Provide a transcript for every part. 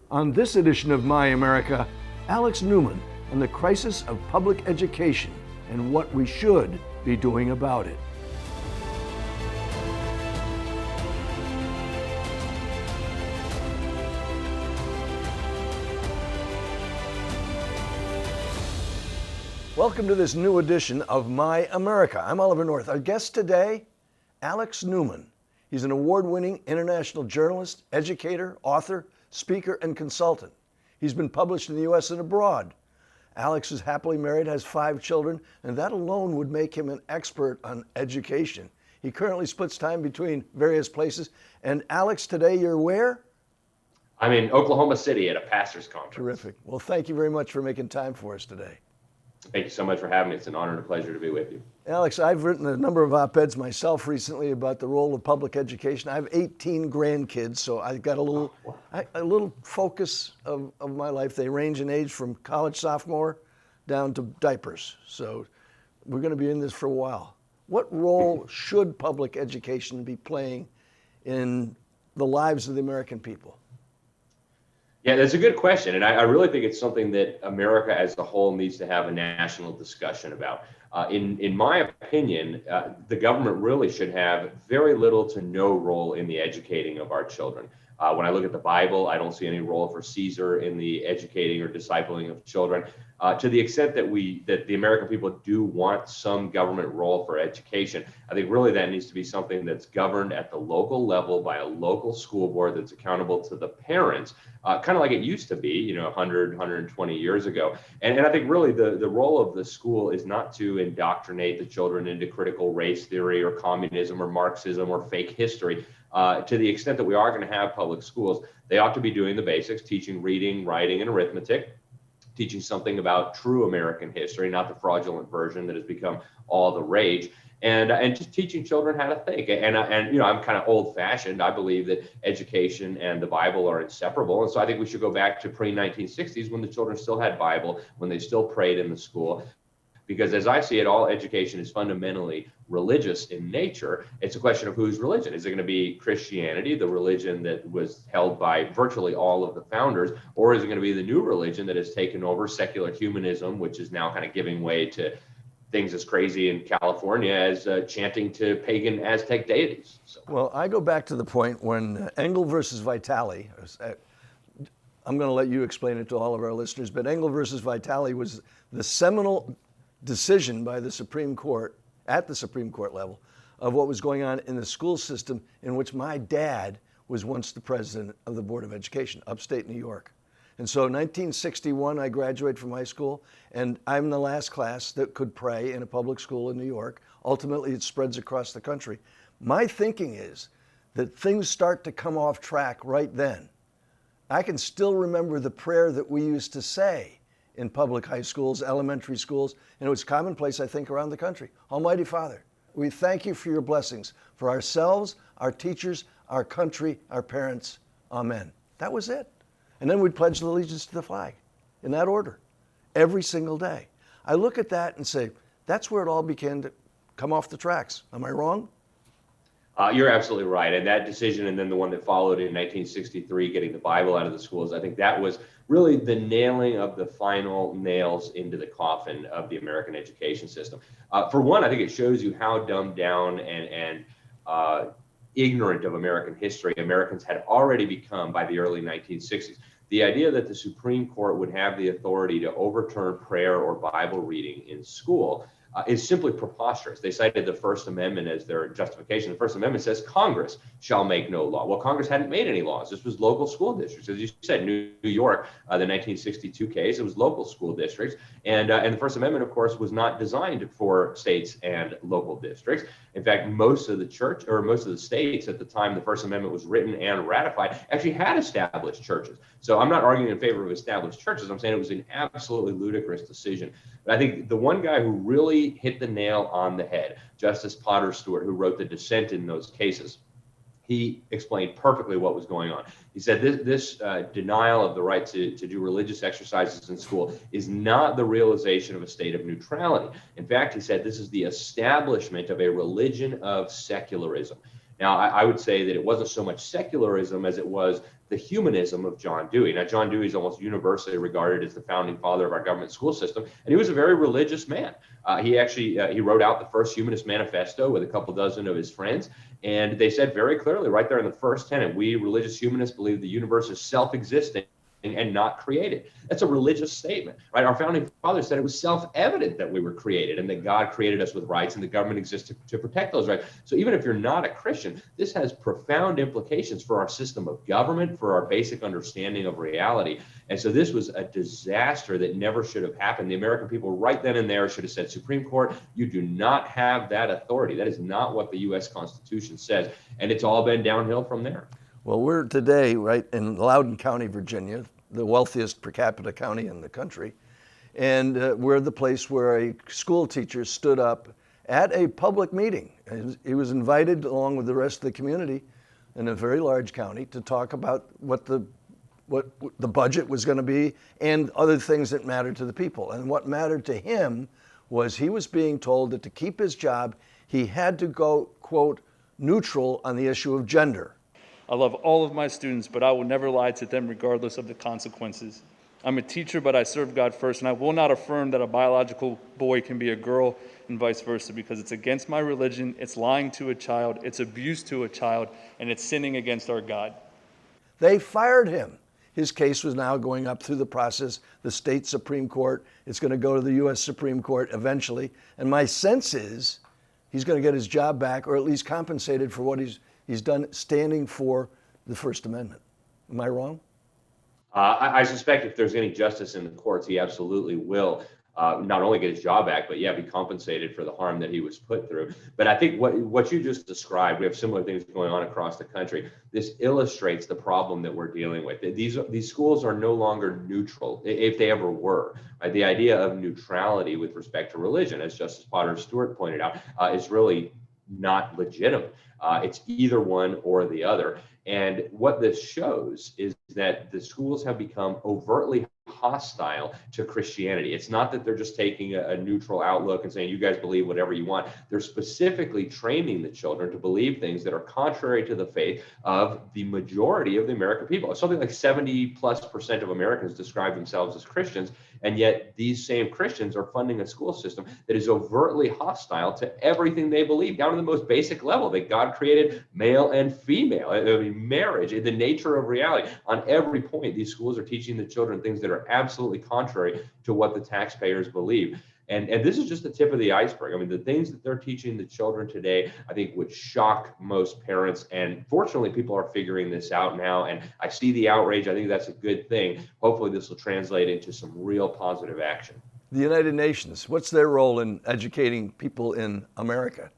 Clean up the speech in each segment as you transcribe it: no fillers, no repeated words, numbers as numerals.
On this edition of My America, Alex Newman on the crisis of public education and what we should be doing about it. Welcome to this new edition of My America. I'm Oliver North. Our guest today, Alex Newman. He's an award-winning international journalist, educator, author, speaker, and consultant. He's been published in the U.S. and abroad. Alex is happily married, has 5 children, and that alone would make him an expert on education. He currently splits time between various places. And Alex, today you're where? I'm in Oklahoma City at a pastor's conference. Terrific. Well, thank you very much for making time for us today. Thank you so much for having me. It's an honor and a pleasure to be with you. Alex, I've written a number of op-eds myself recently about the role of public education. I have 18 grandkids, so I've got a little focus of my life. They range in age from college sophomore down to diapers. So we're going to be in this for a while. What role should public education be playing in the lives of the American people? Yeah, that's a good question. And I really think it's something that America as a whole needs to have a national discussion about. In my opinion, the government really should have very little to no role in the educating of our children. When I look at the Bible, I don't see any role for Caesar in the educating or discipling of children. To the extent that the American people do want some government role for education, I think really that needs to be something that's governed at the local level by a local school board that's accountable to the parents, kind of like it used to be, 100, 120 years ago. And I think really the role of the school is not to indoctrinate the children into critical race theory or communism or Marxism or fake history. To the extent that we are going to have public schools, they ought to be doing the basics, teaching reading, writing, and arithmetic, teaching something about true American history, not the fraudulent version that has become all the rage, and just teaching children how to think. And I'm kind of old-fashioned. I believe that education and the Bible are inseparable, and so I think we should go back to pre-1960s when the children still had Bible, when they still prayed in the school. Because as I see it, all education is fundamentally religious in nature. It's a question of whose religion. Is it going to be Christianity, the religion that was held by virtually all of the founders, or is it going to be the new religion that has taken over, secular humanism, which is now kind of giving way to things as crazy in California as chanting to pagan Aztec deities? So. Well, I go back to the point when Engel versus Vitali, I'm going to let you explain it to all of our listeners, but Engel versus Vitali was the seminal decision by the Supreme Court, at the Supreme Court level, of what was going on in the school system in which my dad was once the president of the Board of Education, upstate New York. And so in 1961, I graduated from high school, and I'm the last class that could pray in a public school in New York. Ultimately, it spreads across the country. My thinking is that things start to come off track right then. I can still remember the prayer that we used to say in public high schools, elementary schools, and it was commonplace, I think, around the country. Almighty Father, we thank you for your blessings for ourselves, our teachers, our country, our parents. Amen. That was it. And then we'd pledge allegiance to the flag in that order every single day. I look at that and say, that's where it all began to come off the tracks. Am I wrong? You're absolutely right. And that decision, and then the one that followed in 1963, getting the Bible out of the schools, I think that was really the nailing of the final nails into the coffin of the American education system. For one, I think it shows you how dumbed down and ignorant of American history Americans had already become by the early 1960s. The idea that the Supreme Court would have the authority to overturn prayer or Bible reading in school is simply preposterous. They cited the First Amendment as their justification. The First Amendment says Congress shall make no law. Well, Congress hadn't made any laws. This was local school districts. As you said, New York, the 1962 case, it was local school districts. And the First Amendment, of course, was not designed for states and local districts. In fact, most of the states at the time the First Amendment was written and ratified actually had established churches. So I'm not arguing in favor of established churches. I'm saying it was an absolutely ludicrous decision. But I think the one guy who really hit the nail on the head, Justice Potter Stewart, who wrote the dissent in those cases, he explained perfectly what was going on. He said this denial of the right to do religious exercises in school is not the realization of a state of neutrality. In fact, he said this is the establishment of a religion of secularism. Now, I would say that it wasn't so much secularism as it was the humanism of John Dewey. Now, John Dewey is almost universally regarded as the founding father of our government school system, and he was a very religious man. He wrote out the first Humanist Manifesto with a couple dozen of his friends, and they said very clearly right there in the first tenet, we religious humanists believe the universe is self-existing and not created. That's a religious statement, right? Our founding fathers said it was self-evident that we were created and that God created us with rights and the government exists to protect those rights. So even if you're not a Christian, this has profound implications for our system of government, for our basic understanding of reality. And so this was a disaster that never should have happened. The American people right then and there should have said, Supreme Court, you do not have that authority. That is not what the U.S. Constitution says. And it's all been downhill from there. Well, we're today, right, in Loudoun County, Virginia, the wealthiest per capita county in the country. And we're the place where a school teacher stood up at a public meeting. He was invited along with the rest of the community in a very large county to talk about what the budget was going to be and other things that mattered to the people. And what mattered to him was he was being told that to keep his job, he had to go, quote, neutral on the issue of gender. I love all of my students, but I will never lie to them regardless of the consequences. I'm a teacher, but I serve God first, and I will not affirm that a biological boy can be a girl and vice versa, because it's against my religion, it's lying to a child, it's abuse to a child, and it's sinning against our God. They fired him. His case was now going up through the process, the state Supreme Court. It's going to go to the U.S. Supreme Court eventually. And my sense is he's going to get his job back, or at least compensated for what he's done standing for the First Amendment. Am I wrong? I suspect if there's any justice in the courts, he absolutely will not only get his job back, but be compensated for the harm that he was put through. But I think what you just described, we have similar things going on across the country. This illustrates the problem that we're dealing with. These schools are no longer neutral, if they ever were. Right? The idea of neutrality with respect to religion, as Justice Potter Stewart pointed out, is really not legitimate. It's either one or the other. And what this shows is that the schools have become overtly hostile to Christianity. It's not that they're just taking a neutral outlook and saying, you guys believe whatever you want. They're specifically training the children to believe things that are contrary to the faith of the majority of the American people. Something like 70+% of Americans describe themselves as Christians. And yet these same Christians are funding a school system that is overtly hostile to everything they believe, down to the most basic level, that God created male and female, marriage, the nature of reality. On every point, these schools are teaching the children things that are absolutely contrary to what the taxpayers believe. And this is just the tip of the iceberg. I mean, the things that they're teaching the children today, I think would shock most parents. And fortunately, people are figuring this out now. And I see the outrage. I think that's a good thing. Hopefully, this will translate into some real positive action. The United Nations, what's their role in educating people in America?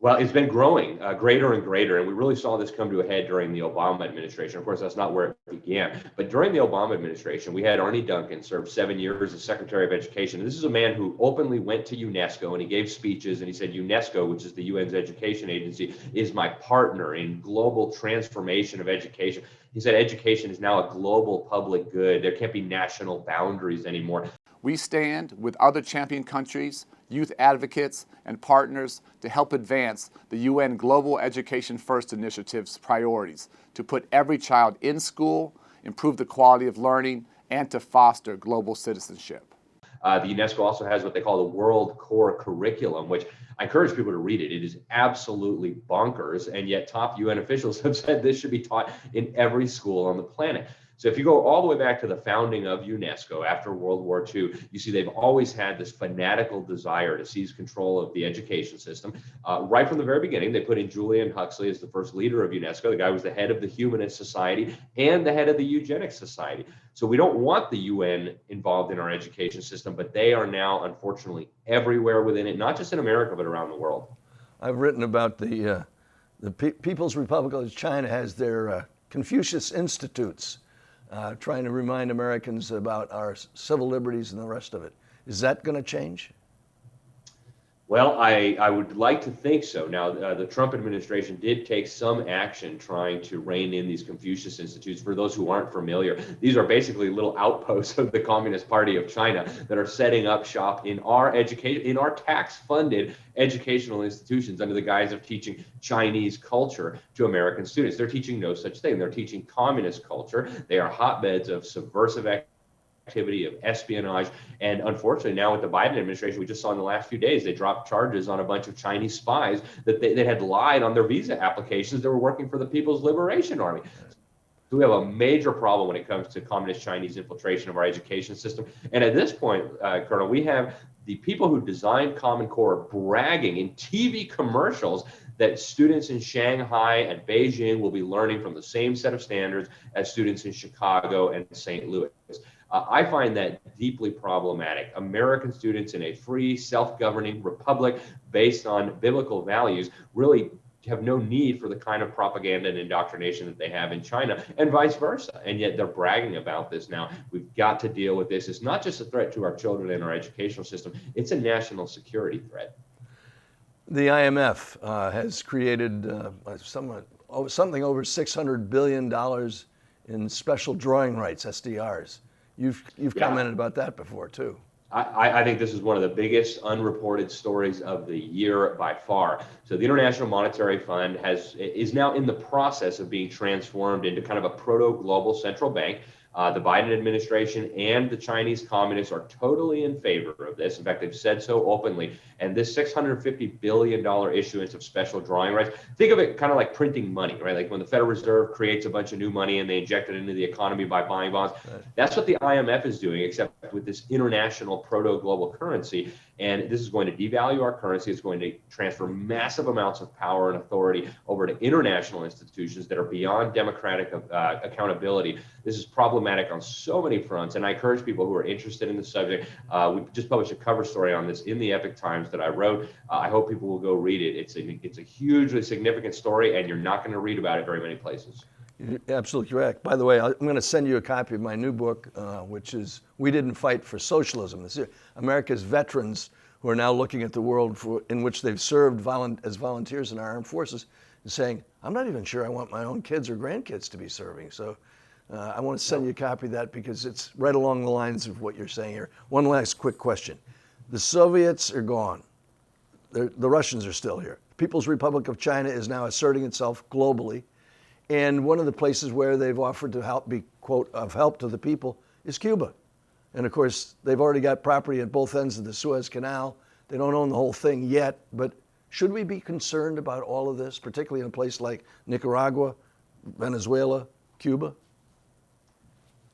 Well, it's been growing greater and greater, and we really saw this come to a head during the Obama administration. Of course, that's not where it began. But during the Obama administration, we had Arne Duncan serve 7 years as Secretary of Education. This is a man who openly went to UNESCO, and he gave speeches, and he said, UNESCO, which is the UN's education agency, is my partner in global transformation of education. He said education is now a global public good. There can't be national boundaries anymore. We stand with other champion countries, youth advocates, and partners to help advance the UN Global Education First Initiative's priorities to put every child in school, improve the quality of learning, and to foster global citizenship. The UNESCO also has what they call the World Core Curriculum, which I encourage people to read it. It is absolutely bonkers, and yet top UN officials have said this should be taught in every school on the planet. So if you go all the way back to the founding of UNESCO after World War II, you see they've always had this fanatical desire to seize control of the education system. Right from the very beginning, they put in Julian Huxley as the first leader of UNESCO. The guy was the head of the Humanist Society and the head of the Eugenics Society. So we don't want the UN involved in our education system, but they are now, unfortunately, everywhere within it, not just in America, but around the world. I've written about the People's Republic of China has their Confucius Institutes, trying to remind Americans about our civil liberties and the rest of it. Is that going to change? Well, I would like to think so. Now, the Trump administration did take some action trying to rein in these Confucius Institutes. For those who aren't familiar, these are basically little outposts of the Communist Party of China that are setting up shop in our tax-funded educational institutions under the guise of teaching Chinese culture to American students. They're teaching no such thing. They're teaching communist culture. They are hotbeds of subversive activity, of espionage, and unfortunately now with the Biden administration, we just saw in the last few days, they dropped charges on a bunch of Chinese spies that they had lied on their visa applications. They were working for the People's Liberation Army. So we have a major problem when it comes to communist Chinese infiltration of our education system. And at this point, Colonel, we have the people who designed Common Core bragging in TV commercials that students in Shanghai and Beijing will be learning from the same set of standards as students in Chicago and St. Louis. I find that deeply problematic. American students in a free, self-governing republic based on biblical values really have no need for the kind of propaganda and indoctrination that they have in China, and vice versa. And yet they're bragging about this now. We've got to deal with this. It's not just a threat to our children and our educational system, it's a national security threat. The IMF has created something over $600 billion in special drawing rights, SDRs. You've commented about that before too. I think this is one of the biggest unreported stories of the year by far. So the International Monetary Fund is now in the process of being transformed into kind of a proto-global central bank. The Biden administration and the Chinese communists are totally in favor of this. In fact, they've said so openly. And this $650 billion issuance of special drawing rights, think of it kind of like printing money, right? Like when the Federal Reserve creates a bunch of new money and they inject it into the economy by buying bonds. Right. That's what the IMF is doing, except with this international proto-global currency. And this is going to devalue our currency. It's going to transfer massive amounts of power and authority over to international institutions that are beyond democratic accountability. This is problematic on so many fronts. And I encourage people who are interested in the subject. We just published a cover story on this in the Epic Times that I wrote. I hope people will go read it. It's a hugely significant story, and you're not going to read about it very many places. You're absolutely correct. By the way, I'm going to send you a copy of my new book, which is We Didn't Fight for Socialism. This is America's veterans who are now looking at the world in which they've served as volunteers in our armed forces and saying, I'm not even sure I want my own kids or grandkids to be serving. So I want to send you a copy of that because it's right along the lines of what you're saying here. One last quick question. The Soviets are gone. The Russians are still here. The People's Republic of China is now asserting itself globally. And one of the places where they've offered to help, be, quote, of help to the people is Cuba. And of course, they've already got property at both ends of the Suez Canal. They don't own the whole thing yet, but should we be concerned about all of this, particularly in a place like Nicaragua, Venezuela, Cuba?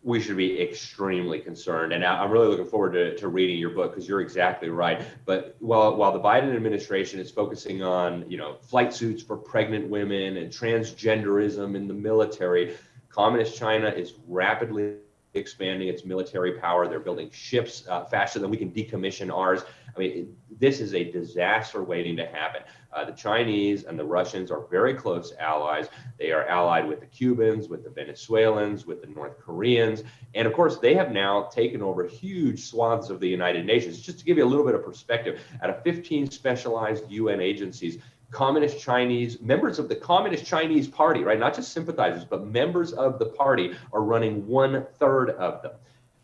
We should be extremely concerned. And I'm really looking forward to reading your book because you're exactly right. But while the Biden administration is focusing on, flight suits for pregnant women and transgenderism in the military, Communist China is rapidly expanding its military power. They're building ships faster than we can decommission ours. I mean, this is a disaster waiting to happen. The Chinese and the Russians are very close allies. They are allied with the Cubans, with the Venezuelans, with the North Koreans. And of course, they have now taken over huge swaths of the United Nations. Just to give you a little bit of perspective, out of 15 specialized UN agencies, members of the Communist Chinese Party, right? Not just sympathizers, but members of the party are running 1/3 of them.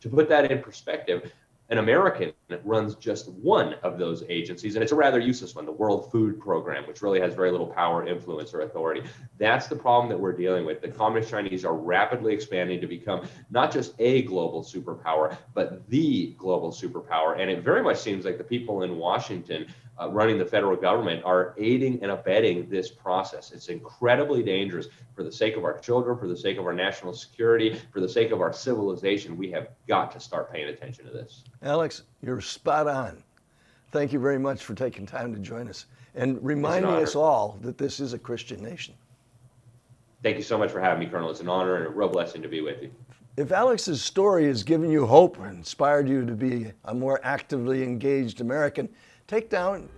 To put that in perspective, an American runs just one of those agencies, and it's a rather useless one, the World Food Program, which really has very little power, influence, or authority. That's the problem that we're dealing with. The Communist Chinese are rapidly expanding to become not just a global superpower, but the global superpower. And it very much seems like the people in Washington running the federal government are aiding and abetting this process. It's incredibly dangerous for the sake of our children, for the sake of our national security, for the sake of our civilization. We have got to start paying attention to this. Alex, you're spot on. Thank you very much for taking time to join us and reminding us all that this is a Christian nation. Thank you so much for having me, Colonel. It's an honor and a real blessing to be with you. If Alex's story has given you hope or inspired you to be a more actively engaged American, take time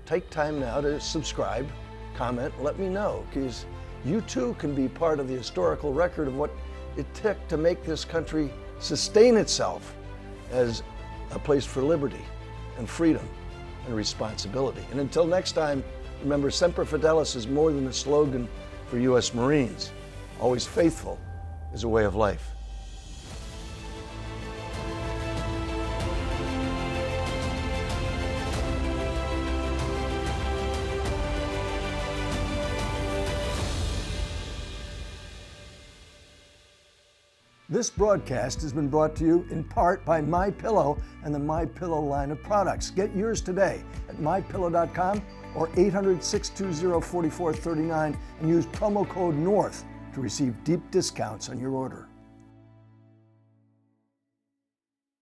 now to subscribe, comment, let me know, because you too can be part of the historical record of what it took to make this country sustain itself as a place for liberty and freedom and responsibility. And until next time, remember, Semper Fidelis is more than a slogan for U.S. Marines. Always faithful is a way of life. This broadcast has been brought to you in part by MyPillow and the MyPillow line of products. Get yours today at mypillow.com or 800-620-4439 and use promo code NORTH to receive deep discounts on your order.